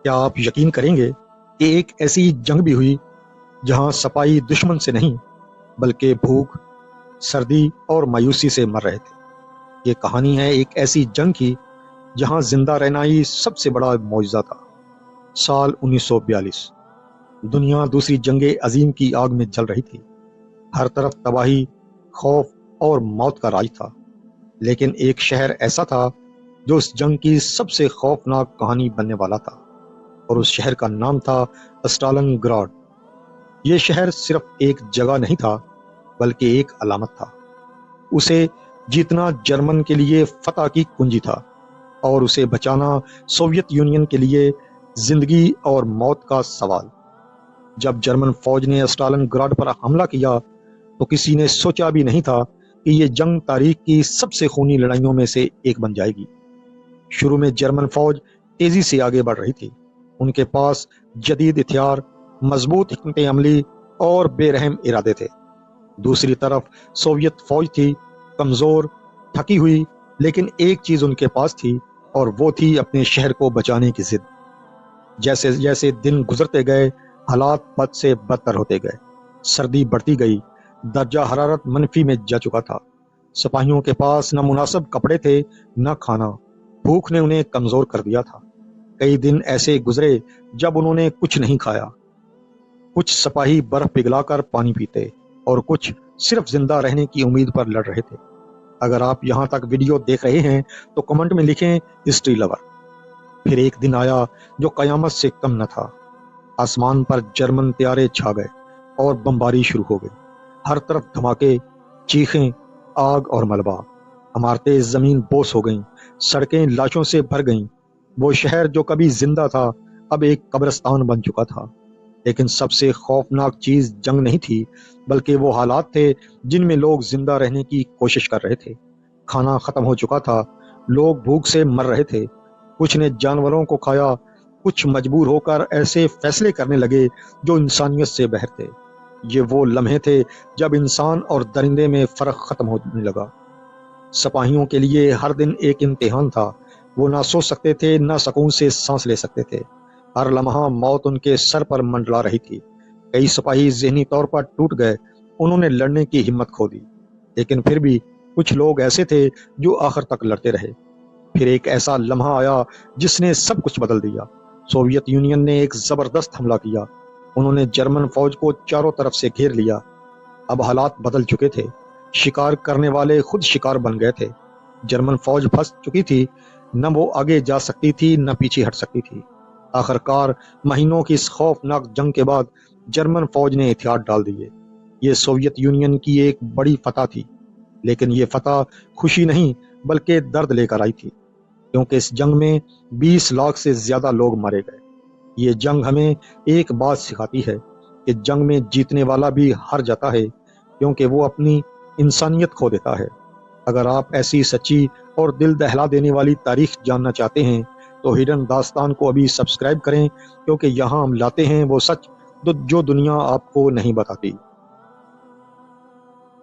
کیا آپ یقین کریں گے کہ ایک ایسی جنگ بھی ہوئی جہاں سپاہی دشمن سے نہیں بلکہ بھوک، سردی اور مایوسی سے مر رہے تھے؟ یہ کہانی ہے ایک ایسی جنگ کی جہاں زندہ رہنا ہی سب سے بڑا معجزہ تھا۔ سال 1942، دنیا دوسری جنگ عظیم کی آگ میں جل رہی تھی۔ ہر طرف تباہی، خوف اور موت کا راج تھا، لیکن ایک شہر ایسا تھا جو اس جنگ کی سب سے خوفناک کہانی بننے والا تھا، اور اس شہر کا نام تھا اسٹالن گراڈ۔ یہ شہر صرف ایک جگہ نہیں تھا بلکہ ایک علامت تھا۔ اسے جیتنا جرمن کے لیے فتح کی کنجی تھا، اور اسے بچانا سوویت یونین کے لیے زندگی اور موت کا سوال۔ جب جرمن فوج نے اسٹالن گراڈ پر حملہ کیا تو کسی نے سوچا بھی نہیں تھا کہ یہ جنگ تاریخ کی سب سے خونی لڑائیوں میں سے ایک بن جائے گی۔ شروع میں جرمن فوج تیزی سے آگے بڑھ رہی تھی۔ ان کے پاس جدید ہتھیار، مضبوط حکمت عملی اور بے رحم ارادے تھے۔ دوسری طرف سوویت فوج تھی، کمزور، تھکی ہوئی، لیکن ایک چیز ان کے پاس تھی، اور وہ تھی اپنے شہر کو بچانے کی ضد۔ جیسے جیسے دن گزرتے گئے، حالات بد سے بدتر ہوتے گئے۔ سردی بڑھتی گئی، درجہ حرارت منفی میں جا چکا تھا۔ سپاہیوں کے پاس نہ مناسب کپڑے تھے، نہ کھانا۔ بھوک نے انہیں کمزور کر دیا تھا۔ کئی دن ایسے گزرے جب انہوں نے کچھ نہیں کھایا۔ کچھ سپاہی برف پگھلا کر پانی پیتے، اور کچھ صرف زندہ رہنے کی امید پر لڑ رہے تھے۔ اگر آپ یہاں تک ویڈیو دیکھ رہے ہیں تو کمنٹ میں لکھیں ہسٹری لور۔ پھر ایک دن آیا جو قیامت سے کم نہ تھا۔ آسمان پر جرمن طیارے چھا گئے اور بمباری شروع ہو گئی۔ ہر طرف دھماکے، چیخیں، آگ اور ملبہ۔ عمارتیں زمین بوس ہو گئیں، سڑکیں لاشوں سے بھر گئیں۔ وہ شہر جو کبھی زندہ تھا اب ایک قبرستان بن چکا تھا۔ لیکن سب سے خوفناک چیز جنگ نہیں تھی، بلکہ وہ حالات تھے جن میں لوگ زندہ رہنے کی کوشش کر رہے تھے۔ کھانا ختم ہو چکا تھا، لوگ بھوک سے مر رہے تھے۔ کچھ نے جانوروں کو کھایا، کچھ مجبور ہو کر ایسے فیصلے کرنے لگے جو انسانیت سے باہر تھے۔ یہ وہ لمحے تھے جب انسان اور درندے میں فرق ختم ہونے لگا۔ سپاہیوں کے لیے ہر دن ایک امتحان تھا۔ وہ نہ سو سکتے تھے، نہ سکون سے سانس لے سکتے تھے۔ ہر لمحہ موت ان کے سر پر منڈلا رہی تھی۔ کئی سپاہی ذہنی طور پر ٹوٹ گئے، انہوں نے لڑنے کی ہمت کھو دی۔ لیکن پھر بھی کچھ لوگ ایسے تھے جو آخر تک لڑتے رہے۔ پھر ایک ایسا لمحہ آیا جس نے سب کچھ بدل دیا۔ سوویت یونین نے ایک زبردست حملہ کیا۔ انہوں نے جرمن فوج کو چاروں طرف سے گھیر لیا۔ اب حالات بدل چکے تھے۔ شکار کرنے والے خود شکار بن گئے تھے۔ جرمن فوج پھنس چکی تھی، نہ وہ آگے جا سکتی تھی نہ پیچھے ہٹ سکتی تھی۔ آخر کار مہینوں کی اس خوفناک جنگ کے بعد جرمن فوج نے ہتھیار ڈال دیے۔ یہ سوویت یونین کی ایک بڑی فتح تھی، لیکن یہ فتح خوشی نہیں بلکہ درد لے کر آئی تھی، کیونکہ اس جنگ میں 20 لاکھ سے زیادہ لوگ مارے گئے۔ یہ جنگ ہمیں ایک بات سکھاتی ہے کہ جنگ میں جیتنے والا بھی ہار جاتا ہے، کیونکہ وہ اپنی انسانیت کھو دیتا ہے۔ اگر آپ ایسی سچی اور دل دہلا دینے والی تاریخ جاننا چاہتے ہیں تو ہڈن داستان کو ابھی سبسکرائب کریں، کیونکہ یہاں ہم لاتے ہیں وہ سچ جو دنیا آپ کو نہیں بتاتی۔